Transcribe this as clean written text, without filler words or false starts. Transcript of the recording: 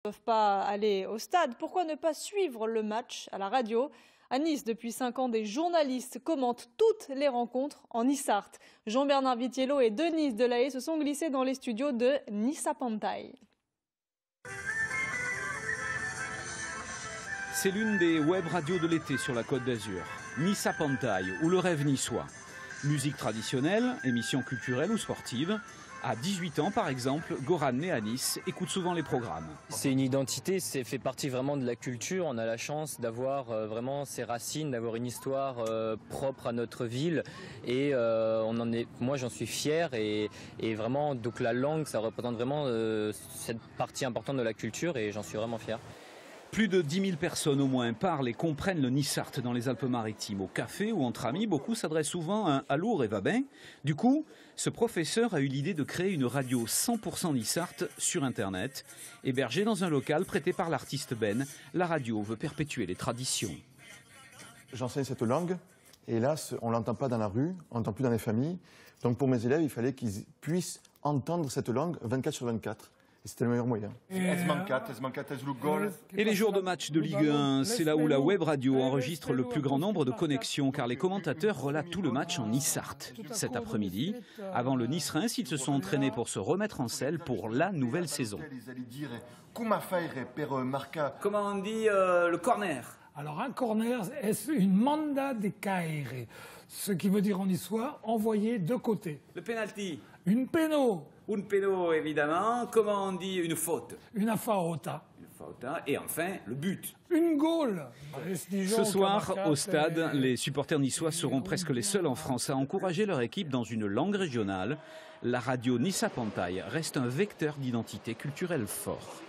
ne peuvent pas aller au stade, pourquoi ne pas suivre le match à la radio? À Nice, depuis 5 ans, des journalistes commentent toutes les rencontres en Nissart. Jean-Bernard Vitiello et Denise Delahaye se sont glissés dans les studios de Nissa-Pantaille. C'est l'une des web radios de l'été sur la Côte d'Azur. Nissa-Pantaille, ou le rêve niçois. Musique traditionnelle, émissions culturelles ou sportives. À 18 ans, par exemple, Goran, né à Nice, écoute souvent les programmes. C'est une identité, c'est fait partie vraiment de la culture. On a la chance d'avoir vraiment ses racines, d'avoir une histoire propre à notre ville. Et moi, j'en suis fier. Et vraiment, donc la langue, ça représente vraiment cette partie importante de la culture. Et j'en suis vraiment fier. Plus de 10 000 personnes au moins parlent et comprennent le Nissart dans les Alpes-Maritimes. Au café ou entre amis, beaucoup s'adressent souvent à un « Allô, Révabin ». Du coup, ce professeur a eu l'idée de créer une radio 100% Nissart sur Internet. Hébergée dans un local prêté par l'artiste Ben, la radio veut perpétuer les traditions. J'enseigne cette langue et là, on ne l'entend pas dans la rue, on ne l'entend plus dans les familles. Donc pour mes élèves, il fallait qu'ils puissent entendre cette langue 24 sur 24. C'était le meilleur moyen. Et les jours de match de Ligue 1, c'est là où la web radio enregistre le plus grand nombre de connexions, car les commentateurs relatent tout le match en Nissart. Cet après-midi, avant le Nice-Reims, ils se sont entraînés pour se remettre en selle pour la nouvelle saison. Comment on dit le corner? Alors un corner, est une manda de caere, ce qui veut dire en niçois envoyer de côté. Le penalty? Une péno. Un péno, évidemment. Comment on dit une faute? Une faota. Une faute. Et enfin, le but. Une goal. Ce soir, au stade, les supporters niçois seront presque les seuls en France à encourager leur équipe dans une langue régionale. La radio Nissa-Pantaille reste un vecteur d'identité culturelle fort.